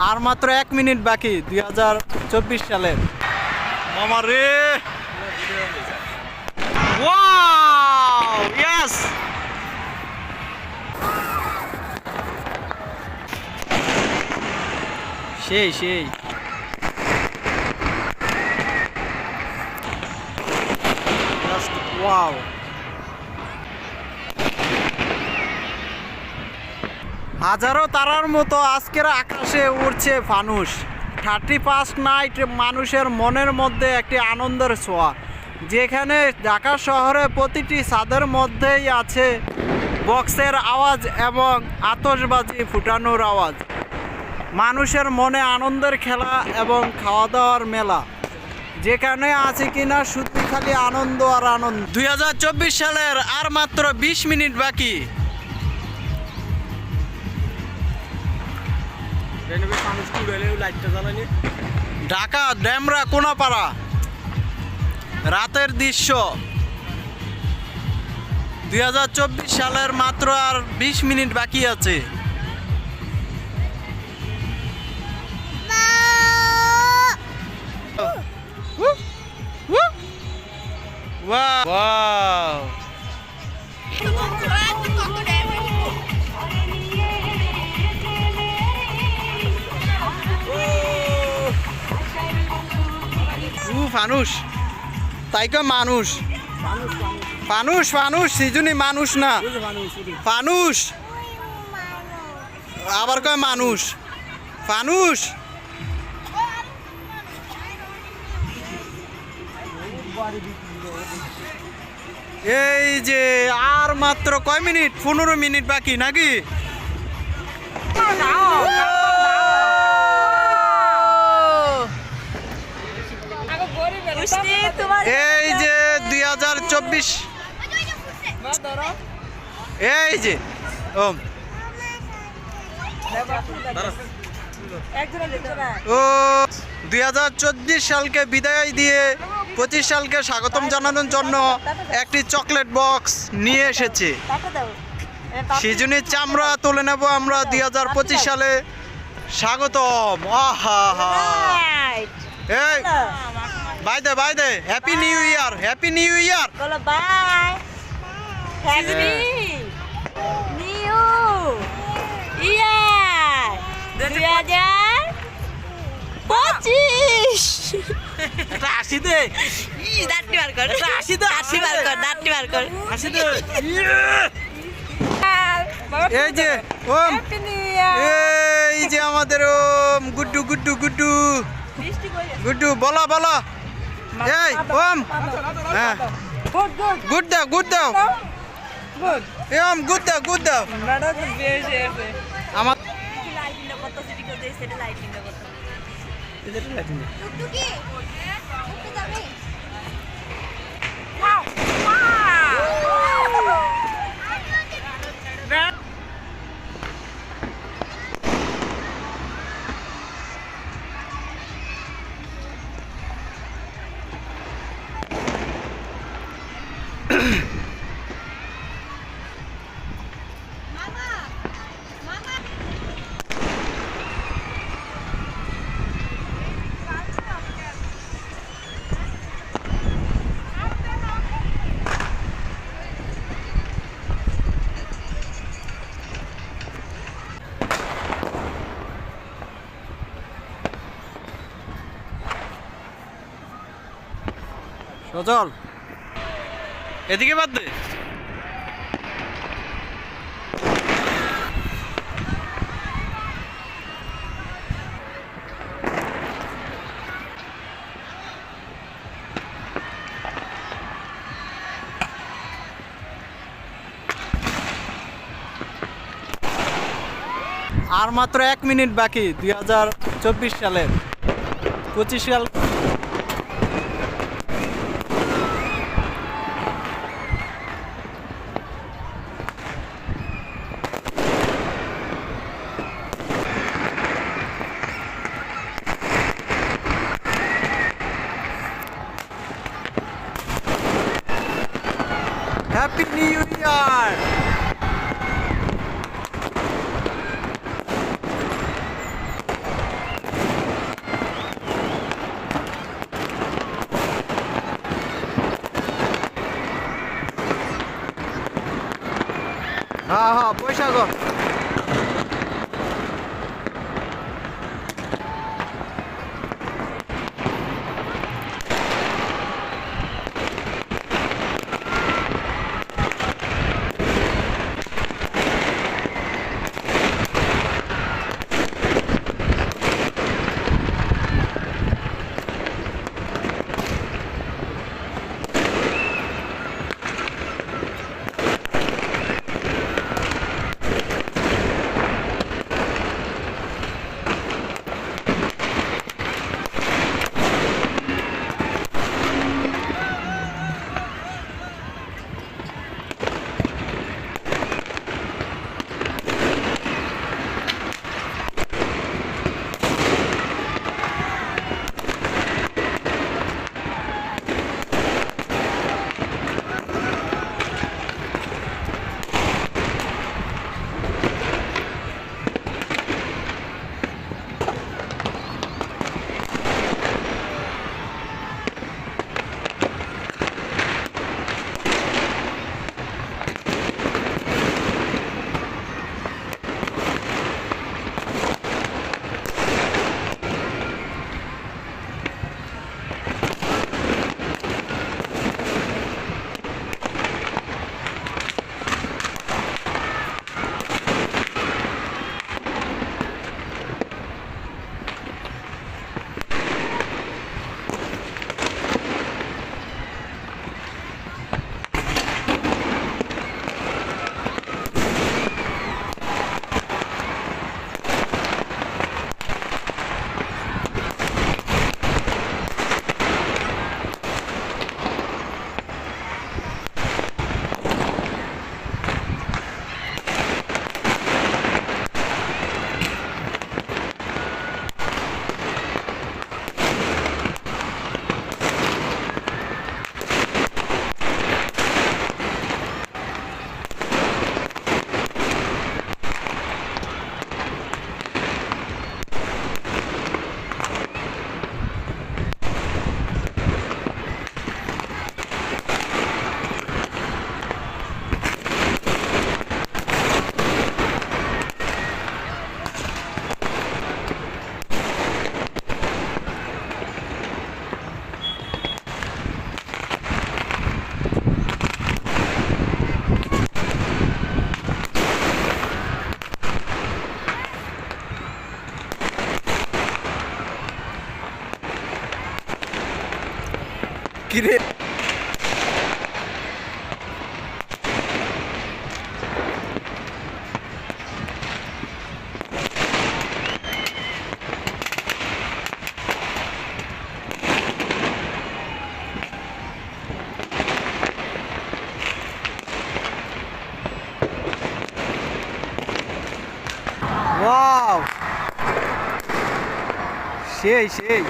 আর মাত্র 1 মিনিট বাকি 2024 সালের। মামা রে, ওয়াও, ইয়েস, সেই সেই। ওয়াও, হাজারো তারার মতো আজকের আকাশে উড়ছে ফানুস। 31 নাইট মানুষের মনের মধ্যে একটি আনন্দের ছোঁয়া, যেখানে ঢাকা শহরে প্রতিটি ছাদের মধ্যেই আছে বক্সের আওয়াজ এবং আতশবাজি ফুটানোর আওয়াজ। মানুষের মনে আনন্দের খেলা এবং খাওয়া দাওয়ার মেলা, যেখানে আছে কিনা শুধু খালি আনন্দ আর আনন্দ। 2024 সালের আর মাত্র 20 মিনিট বাকি। ঢাকা ড্যামরা কোনাপাড়া রাতের দৃশ্য। 2024 সালের মাত্র আর 20 মিনিট বাকি আছে। ওয়াও, ফানুস, তাই কয় মানুষ, ফানুস ফানুস সিজুনি মানুষ না, ফানুস আবার কয় মানুষ, ফানুস। এই যে আর মাত্র কয় মিনিট, 15 মিনিট বাকি নাকি? এই যে 2024, এই যে ও 2024 সালকে বিদায় দিয়ে 25 সালকে স্বাগতম জানানোর জন্য একটি চকলেট বক্স নিয়ে এসেছে। সেজন্যই চামড়া তুলে নেব আমরা 2025 সালে। স্বাগতম। আহা হা, এই বাই দে, happy new year, happy new year, বলো বাই, হ্যাপি নিউ ইয়ার 2025। এটা আসি দে, দাঁতটি বার কর, আসি দে, দাঁতটি বার কর, দাঁতটি বার কর, আসি দে। এই যে ওম, হ্যাপি নিউ ইয়ার। এই যে আমাদের ওম, গুড্ডু গুড্ডু গুড্ডু গুড্ডু, বলো বলো, এই ওম, হ্যাঁ গুড গুড গুড দাও, গুড দাও, গুড। ওম গুড দাও, গুড দাও। ম্যাডাম বেশি আছে আমার লাইটিং না কত সিটি করে দেই, সেটা লাইটিং না কত টুকটুকি টুকটুকি যাবে। ওয়াও সজল, এদিকে বাদ দে। আর মাত্র 1 মিনিট বাকি 2024 সালের। 25 সাল হ্যাপি নিউ ইয়ার। হ্যাঁ হ্যাঁ বৈশাখ কিরে ওয়াও সেই সেই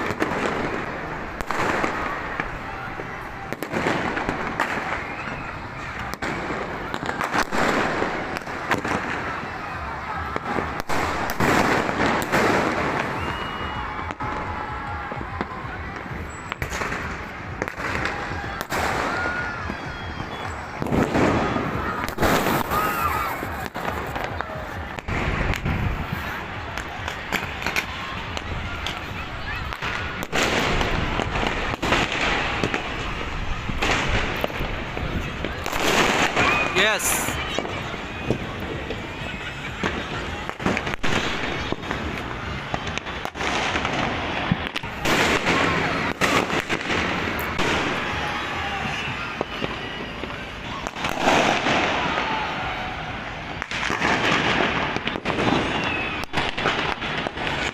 Yes.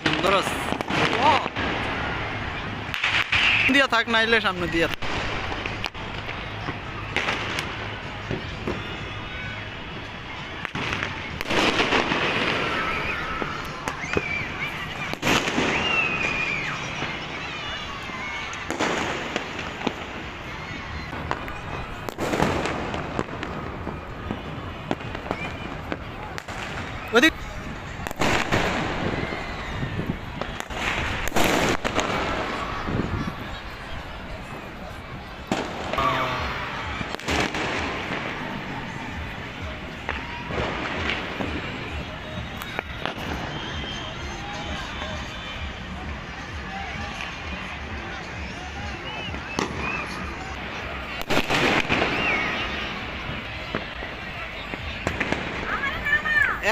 সুন্দর আছে। দিয়া থাক নাইলে সামনে দিয়া থাক। ওদিক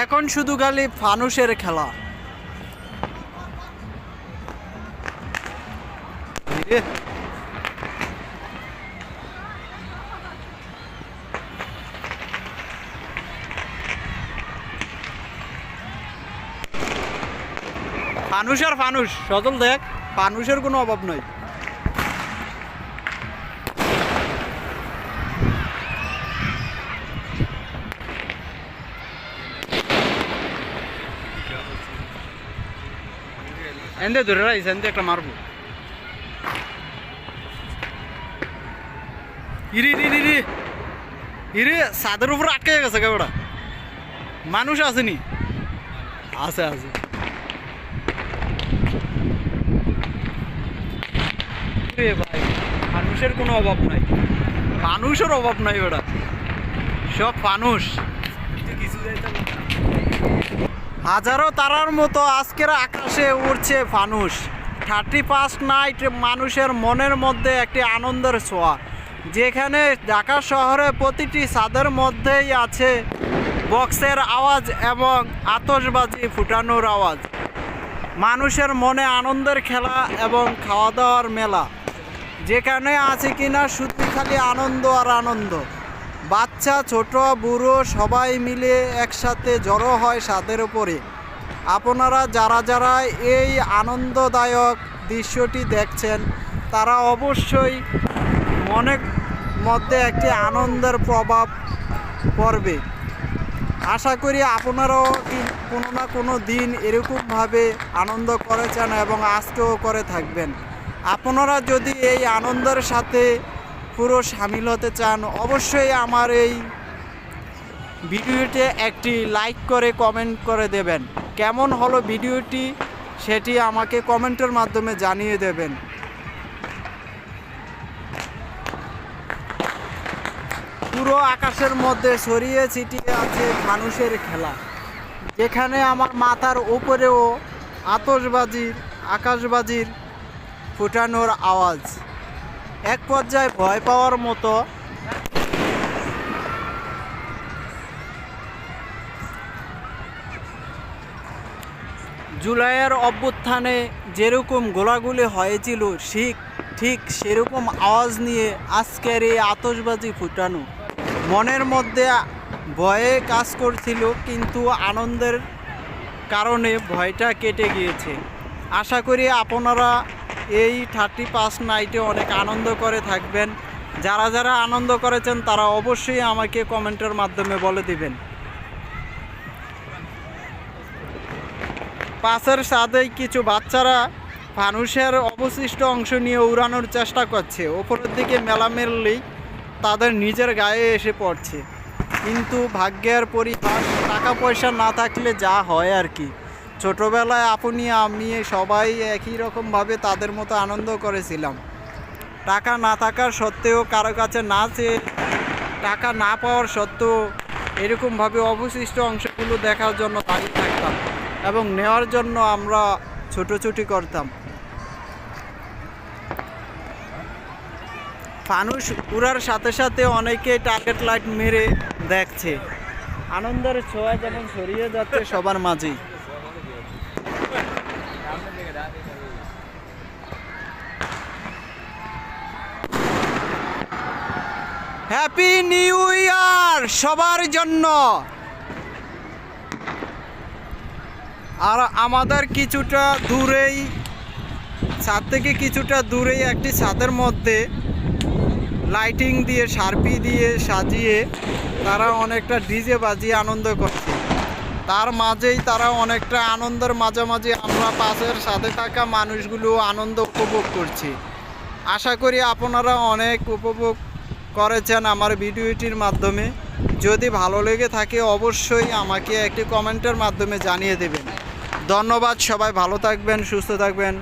এখন শুধু খালি ফানুসের খেলা। এ, ফানুস আর ফানুস, সজল দেখ, ফানুসের কোনো অভাব নাই। এনে ধরে রাইস, এনে একটা মারবো। ইরে ইরে ইরে ইরে, ছাদের উপর আটকে গেছে কেবড়া। মানুষ আসেনি? আছে আছে। রে ভাই, মানুষের কোনো অভাব নাই, মানুষের অভাব নাই ওটা, সব মানুষ। হাজারো তারার মতো আজকের আকাশে উড়ছে ফানুস। 31 নাইট মানুষের মনের মধ্যে একটি আনন্দের ছোঁয়া, যেখানে ঢাকা শহরে প্রতিটি ছাদের মধ্যেই আছে বক্সের আওয়াজ এবং আতশবাজি ফুটানোর আওয়াজ। মানুষের মনে আনন্দের খেলা এবং খাওয়া দাওয়ার মেলা, যেখানে আছে কিনা শুধু খালি আনন্দ আর আনন্দ। বাচ্চা ছোট বুড়ো সবাই মিলে একসাথে জড়ো হয় ছাদের উপরে। আপনারা যারা যারা এই আনন্দদায়ক দৃশ্যটি দেখছেন, তারা অবশ্যই মনের মধ্যে একটি আনন্দের প্রভাব পড়বে। আশা করি আপনারাও কোনো না কোনো দিন এরকমভাবে আনন্দ করেছেন এবং আজকেও করে থাকবেন। আপনারা যদি এই আনন্দের সাথে পুরো সামিল হতে চান, অবশ্যই আমার এই ভিডিওতে একটি লাইক করে কমেন্ট করে দেবেন। কেমন হলো ভিডিওটি সেটি আমাকে কমেন্টের মাধ্যমে জানিয়ে দেবেন। পুরো আকাশের মধ্যে ছড়িয়ে ছিটিয়ে আছে ফানুসের খেলা, যেখানে আমার মাথার উপরেও আকাশবাজির ফুটানোর আওয়াজ। এক পর্যায়ে ভয় পাওয়ার মতো। জুলাইয়ের অভ্যুত্থানে যেরকম গোলাগুলি হয়েছিল ঠিক সেরকম আওয়াজ নিয়ে আজকের এই আতশবাজি ফুটানো। মনের মধ্যে ভয়ে কাজ করছিল, কিন্তু আনন্দের কারণে ভয়টা কেটে গিয়েছে। আশা করি আপনারা এই 31 নাইটে অনেক আনন্দ করে থাকবেন। যারা যারা আনন্দ করেছেন তারা অবশ্যই আমাকে কমেন্টের মাধ্যমে বলে দিবেন। পাশের ছাদেই কিছু বাচ্চারা ফানুসের অবশিষ্ট অংশ নিয়ে উড়ানোর চেষ্টা করছে। ওপরের দিকে মেলা মেললেই তাদের নিজের গায়ে এসে পড়ছে, কিন্তু ভাগ্যের পরিহাস, টাকা পয়সা না থাকলে যা হয় আর কি। ছোটোবেলায় আপনি আমি সবাই একই রকমভাবে তাদের মতো আনন্দ করেছিলাম। টাকা না থাকার সত্ত্বেও, কারো কাছে না চেয়ে, টাকা না পাওয়ার সত্ত্বেও এরকমভাবে অবশিষ্ট অংশগুলো দেখার জন্য দাঁড়িয়ে থাকতাম এবং নেওয়ার জন্য আমরা ছুটোছুটি করতাম। ফানুস উড়ার সাথে সাথে অনেকে টার্গেট লাইট মেরে দেখছে। আনন্দের ছোঁয়া যেমন ছড়িয়ে যাচ্ছে সবার মাঝেই। হ্যাপি নিউ ইয়ার সবার জন্য। আর আমাদের কিছুটা দূরেই, ছাদ থেকে কিছুটা দূরেই একটি ছাদের মধ্যে লাইটিং দিয়ে, শার্পি দিয়ে সাজিয়ে তারা অনেকটা ডিজে বাজিয়ে আনন্দ করছে। তার মাঝেই তারা অনেকটা আনন্দের মাঝামাঝি আমরা পাশের সাথে থাকা মানুষগুলো আনন্দ উপভোগ করছি। আশা করি আপনারা অনেক উপভোগ করেছেন আমার ভিডিওটির মাধ্যমে। যদি ভালো লেগে থাকে অবশ্যই আমাকে একটি কমেন্টের মাধ্যমে জানিয়ে দেবেন। ধন্যবাদ, সবাই ভালো থাকবেন, সুস্থ থাকবেন।